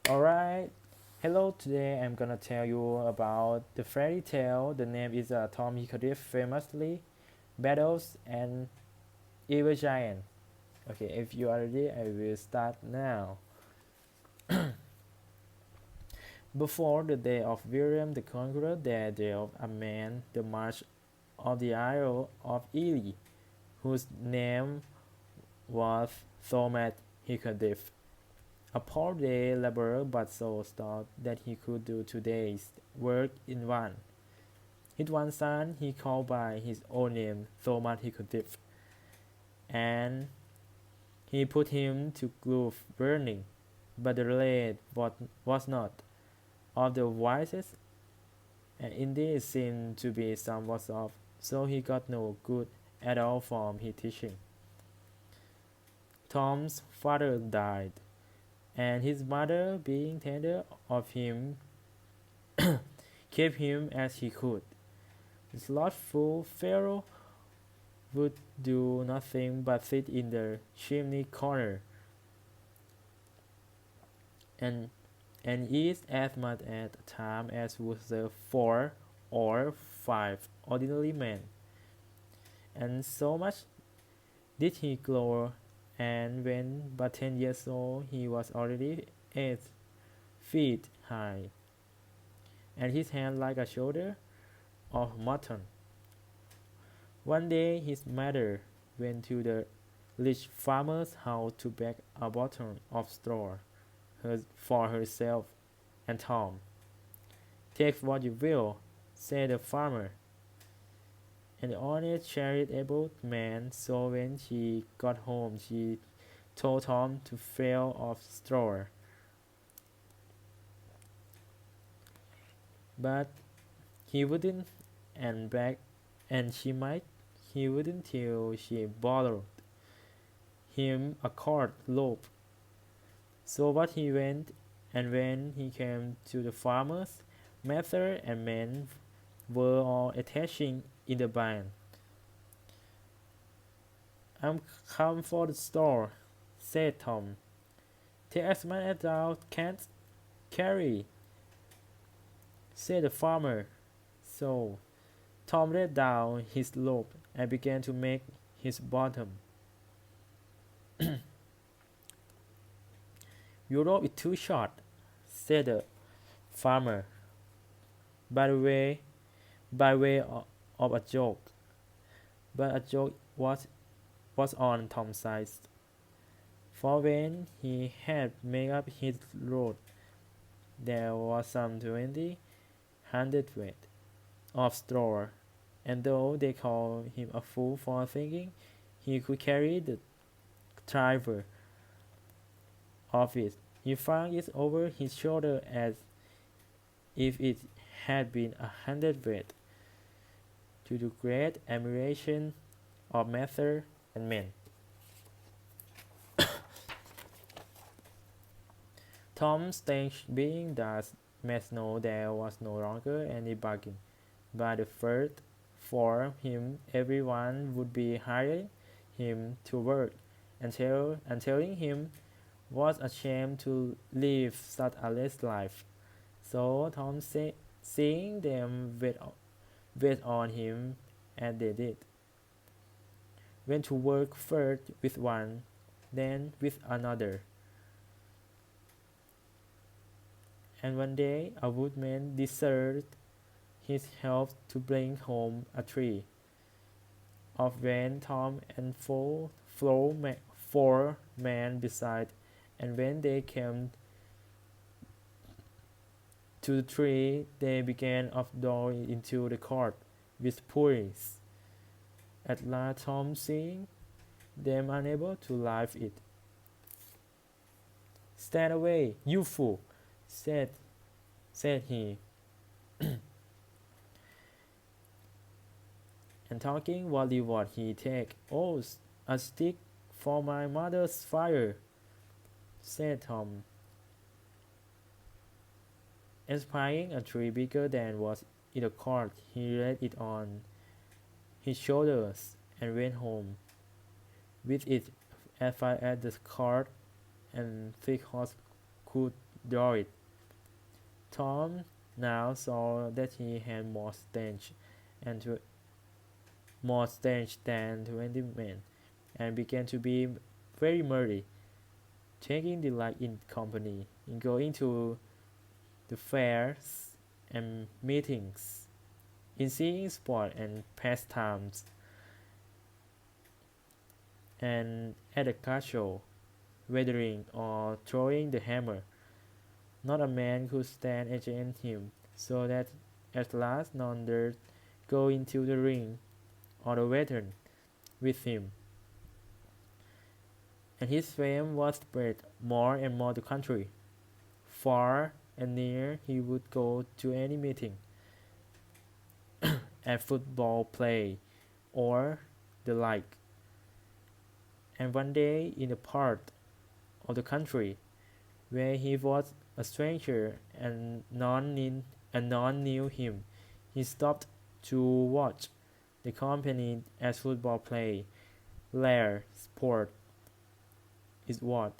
Alright, hello, today I'm gonna tell you about the fairy tale. The name is Tom Hickathrift famously battles an evil giant. Okay, if you are ready, I will start now. Before the day of William the Conqueror, there dwelt a man, the March of the Isle of Ely, whose name was Thomas Hickathrift. A poor day laborer, but so stout that he could do 2 days' work in one. His one son he called by his own name, Thomas Hickathrift, and he put him to glue burning. But the lad was not of the wisest, and indeed seemed to be somewhat soft, so he got no good at all from his teaching. Tom's father died, and his mother, being tender of him, kept him as he could. The slothful Pharaoh would do nothing but sit in the chimney corner and eat as much at a time as would serve 4 or 5 ordinary men. And so much did he glow, and when but 10 years old he was already 8 feet high, and his hand like a shoulder of mutton. One day his mother went to the rich farmer's house to beg a bottle of straw for herself and Tom. "Take what you will," said the farmer, and the honest charitable man. So when she got home she told Tom to fill of straw, but he wouldn't, and begged, and he wouldn't till she borrowed him a cord loop. So what he went, and when he came to the farmers, master and men were all attaching in the barn. "I'm come for the store," said Tom. "Take as much as thou canst carry," said the farmer. So Tom let down his loop and began to make his bottom. "Your rope is too short," said the farmer, by way of a joke. But a joke was on Tom's side, for when he had made up his load, there was some 20 hundredweight of straw, and though they called him a fool for thinking he could carry the driver of it, he flung it over his shoulder as if it had been 100 weight, to the great admiration of master and men. Tom's stage being thus made known, there was no longer any bargain, but the first for him every one would be hiring him to work, and telling him was a shame to live such a less life. So Tom, seeing them wait on him, as they did, went to work first with one, then with another. And one day a woodman deserted his help to bring home a tree, of when Tom and four men beside, and when they came to the tree they began of door into the court with puris. At last Tom, seeing them unable to lift it, "Stand away, you fool," said he, and talking what reward he take. "Oh, a stick for my mother's fire," said Tom, espying a tree bigger than was in the court. He laid it on his shoulders and went home with it as far as the cart and thick horse could draw it. Tom now saw that he had and to, more stench than 20 men, and began to be very merry, taking delight in company, in going to the fairs and meetings, in seeing sport and pastimes, and at a card show, weathering or throwing the hammer. Not a man could stand against him, so that at last none dared go into the ring or the veteran with him, and his fame was spread more and more to country. Far and near he would go to any meeting, at football play, or the like, and one day in a part of the country where he was a stranger and none knew him, he stopped to watch the company at football play. Rare sport is what,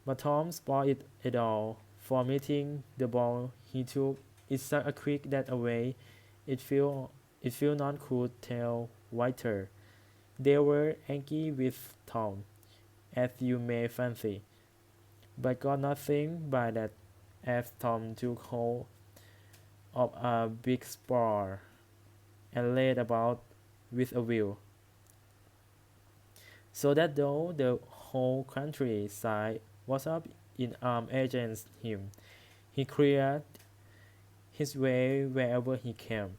but Tom spoiled it all, for meeting the ball he took it such a quick that away it feel none could tell whiter. They were angry with Tom, as you may fancy, but got nothing by that, as Tom took hold of a big spar and laid about with a will, so that though the whole countryside was up in arms against him, he cleared his way wherever he came.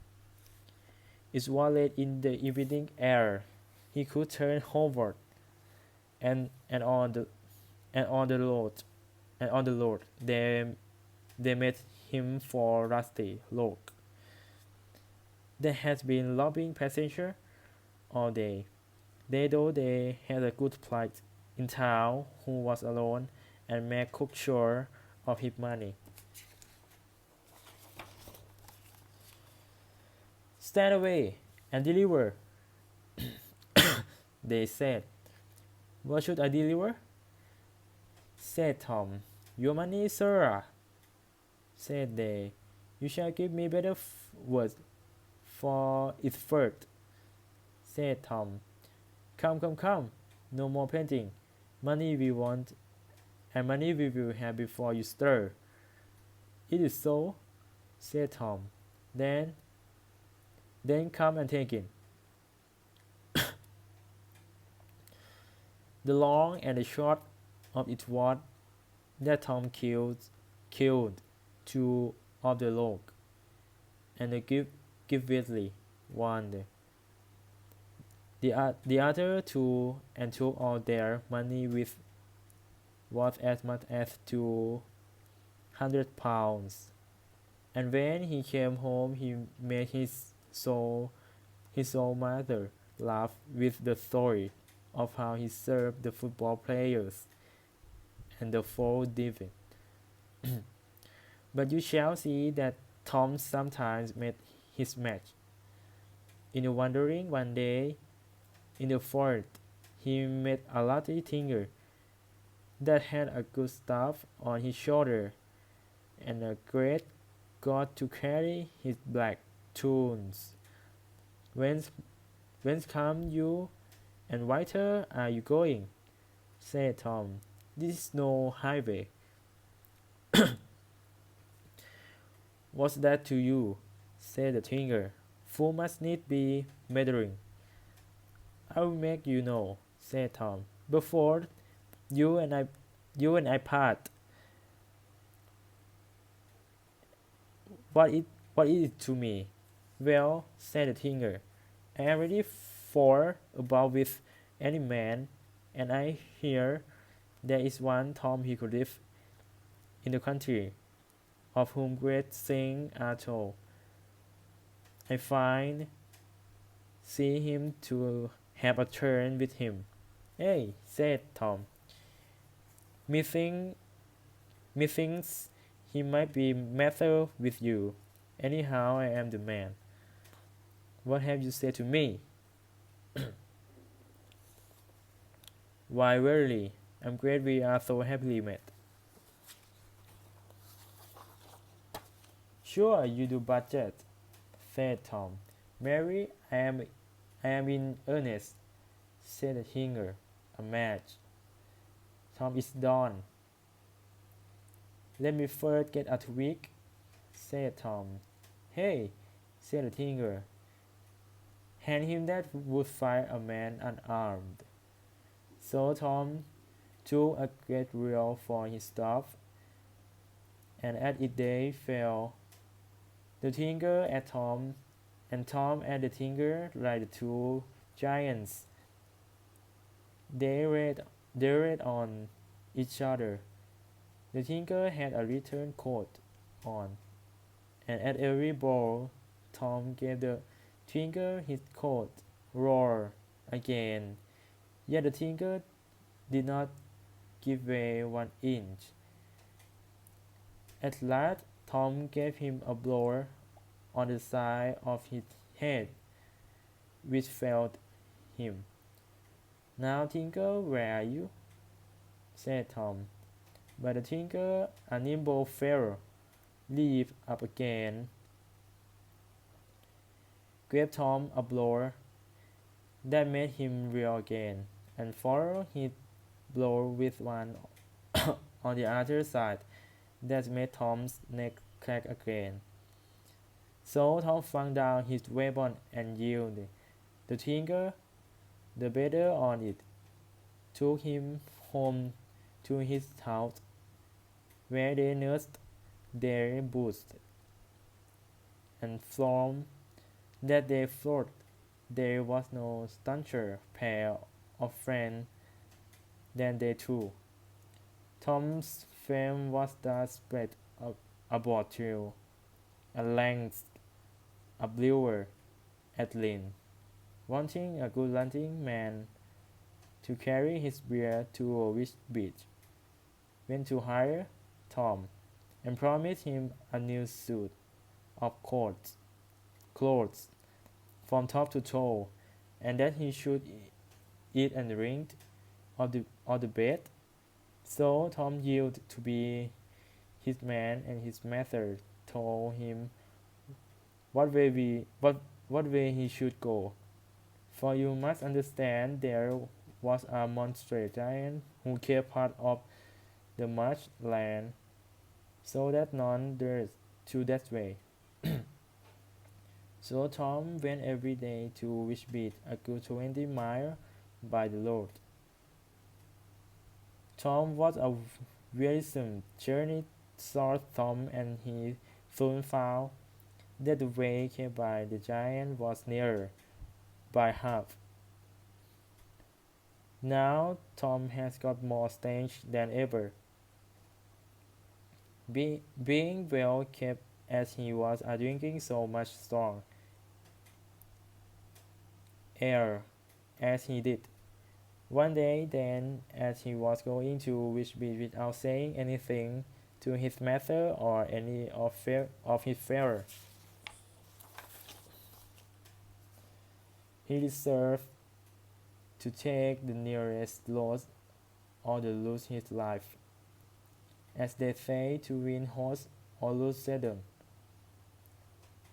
It was late in the evening ere he could turn homeward, and on the and on the road they met him for Rusty Loke. They had been robbing passengers all day. They thought they had a good plight in town who was alone and made cook sure of his money. Stand away and deliver, they said. What should I deliver? Said Tom. Your money, sir, said they. You shall give me better words for it first, said Tom. Come, come, come, no more panting. Money we want, and money we will have before you stir. It is so, said Tom. Then come and take it. The long and the short of it was that Tom killed two of the log, and giftedly one. The other two and took all their money with was as much as £200. And when he came home he made his own mother laugh with the story of how he served the football players and the four divine. But you shall see that Tom sometimes made his match. In a wandering one day in the forest, he met a lucky tinker that had a good staff on his shoulder and a great god to carry his black tunes. Whence come you, and whither are you going? Said Tom. This is no highway. What's that to you? Said the tinker. Fool must need be meddling. I will make you know, said Tom, before you and I part. What is it to me? Well, said the tinker, I am ready for about with any man, and I hear there is one Tom Hickliffe in the country, of whom great things are told. I find see him to have a turn with him. Hey, said Tom, methinks he might be mether with you. Anyhow, I am the man. What have you said to me? Why, verily, I'm glad we are so happily met. Sure, you do budget, said Tom. Mary, I am in earnest, said the Hinger. A match. Tom is done. Let me first get a twig, said Tom. Hey, said the Tinker. Hand him that would fight a man unarmed. So Tom took a great reel for his staff, and at it they fell. The Tinker at Tom, and Tom at the Tinker like the two giants. They read on each other. The Tinker had a return coat on, and at every blow Tom gave the Tinker his coat. Roar again. Yet the Tinker did not give way 1 inch. At last Tom gave him a blow on the side of his head, which felled him. Now, Tinker, where are you? Said Tom. But the Tinker, a nimble fellow, leaped up again, gave Tom a blow that made him reel again, and followed his blow with one on the other side that made Tom's neck crack again. So Tom flung down his weapon and yielded. The Tinker, the better on it, took him home to his house, where they nursed their boots, and from that day forth there was no stauncher pair of friends than they two. Tom's fame was thus spread abroad till at length a brewer at Lynn, wanting a good hunting man to carry his beer to Wisbech, went to hire Tom, and promised him a new suit of clothes from top to toe, and that he should eat and drink of the bed. So Tom yielded to be his man, and his master told him what way he should go. For you must understand there was a monstrous giant who kept part of the marshland, so that none dared to that way. So Tom went every day to Wisbech, a good 20 miles by the road. Tom was a wearisome journey, thought Tom, and he soon found that the way kept by the giant was nearer by half. Now Tom has got more stanch than ever, being well kept as he was a drinking so much strong air as he did. One day then, as he was going to Wisbech without saying anything to his master or any of his fellows, he deserved to take the nearest road or to lose his life, as they say, to win horse or lose saddle.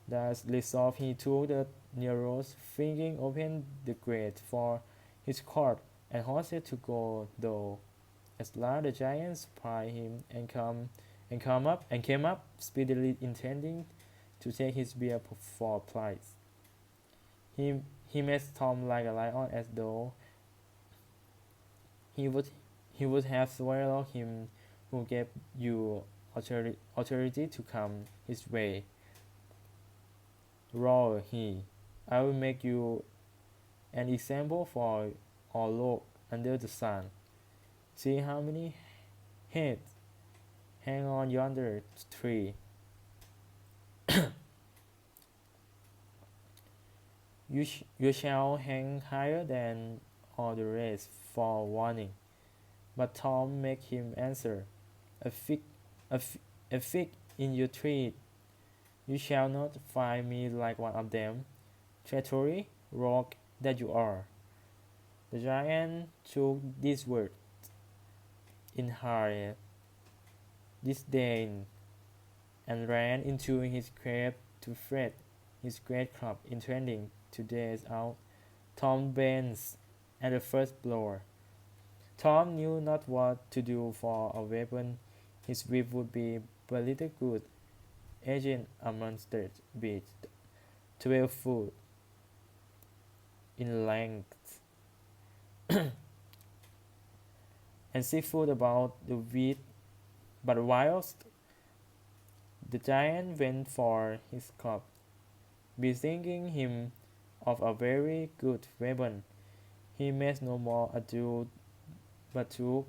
Thus resolved he took the near road, thinking open the gate for his court and horses to go though. At last the giant spied him and came up speedily, intending to take his beer for prize. He made Tom like a lion, as though he would he would have swallowed him who gave you authority to come his way. Roared he, I will make you an example for all look under the sun. See how many heads hang on yonder tree. You shall hang higher than all the rest for warning. But Tom made him answer, a fig, a fig in your tree. You shall not find me like one of them, treachery, rogue that you are. The giant took these words in hard disdain, and ran into his crib to fret his great crop, intending to dash out Tom Baines at the first blow. Tom knew not what to do for a weapon. His whip would be but little good, edging a monster beast, 12 foot in length and 6 foot about the width. But whilst the giant went for his club, bethinking him of a very good weapon, he made no more ado but took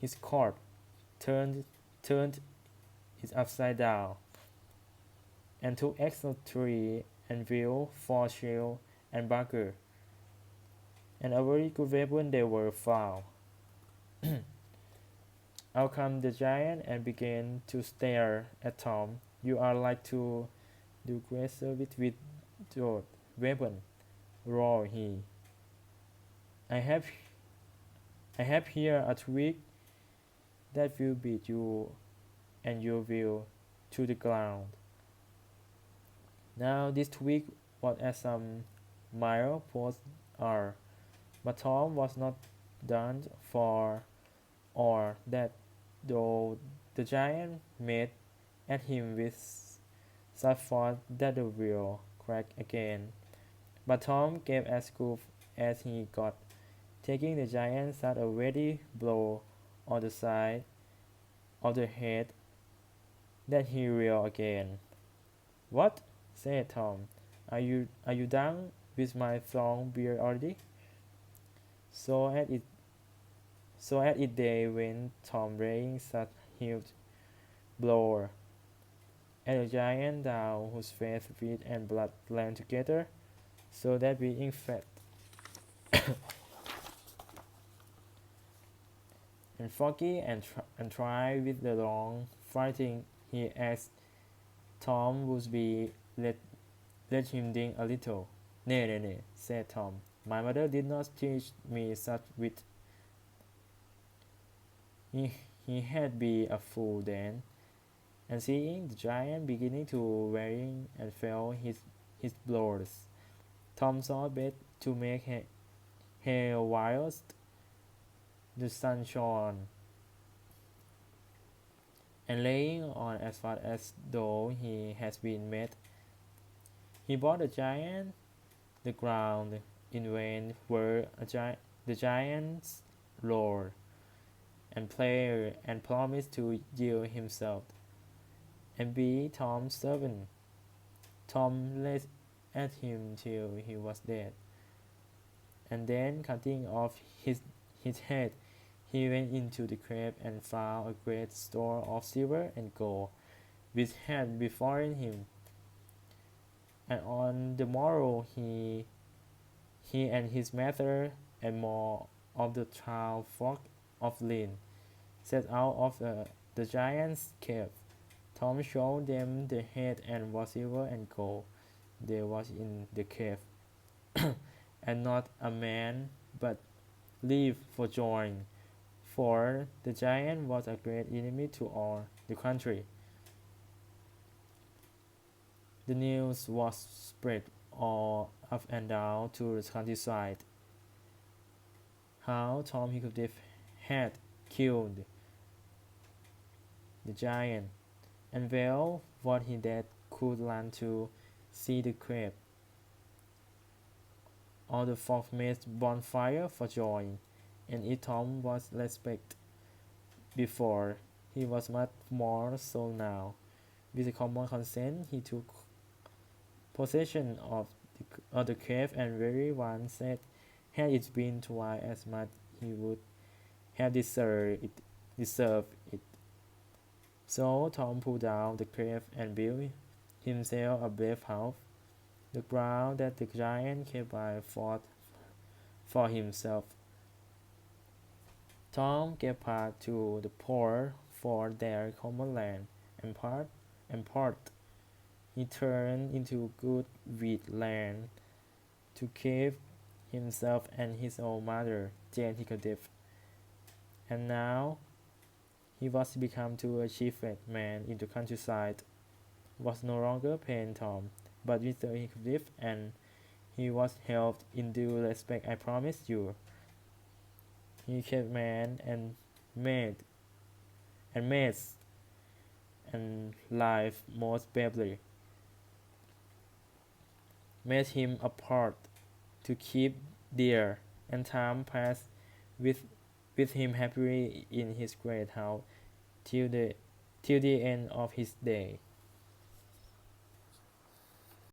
his cord, turned it upside down, and took extra tree and wheel for shield and buckler, and a very good weapon they were found. Out came the giant and began to stare at Tom. You are like to do great service with your weapon, roared he. I have I have here a twig that will beat you and your will to the ground. Now this twig was as some mileposts are, but Tom was not done for or that, though the giant made at him with such force that the wheel cracked again. But Tom gave as good as he got, taking the giant such a ready blow on the side of the head that he reeled again. What? Said Tom. Are you done with my long beard already? So at it so at it they went, Tom laying such huge blow at the giant down whose face, feet, and blood ran together, so that being fat and foggy and dry with the long fighting, he asked Tom would be let him think a little. Nay, nay, nay, said Tom. My mother did not teach me such wit. He, he had been a fool then, and seeing the giant beginning to wearing and felt his blows, Tom saw best to make hay whilst the sun shone, and laying on as fast as though he had been made, he brought the giant the ground in vain were the giant's lord and player, and promised to yield himself and be Tom's servant. Tom lay at him till he was dead, and then cutting off his head, he went into the cave and found a great store of silver and gold, which had before him. And on the morrow he and his master and more of the child folk of Lynn set out of the giant's cave. Tom showed them the head and what silver and gold there was in the cave, and not a man but leaped for joy, for the giant was a great enemy to all the country. The news was spread all up and down to the countryside, how Tom Hickathrift had killed the giant, and well what he that could learn to see the cave. All the folk made bonfire for joy, and if Tom was respected before, he was much more so now. With a common consent, he took possession of the cave, and every one said had it been twice as much he would have deserved it. So Tom pulled down the cave and built himself a brave house, the ground that the giant kept by fought for himself. Tom gave part to the poor for their common land, and part he turned into good wheat land to keep himself and his own mother, Jane Hickathrift. And now he was become to a chief man in the countryside. was no longer paying Tom, but Mr. Heathcliff, and he was held in due respect, I promise you. He kept man and maid and maids and life most bravely, made him apart to keep dear, and time passed with with him happily in his great house till the end of his day.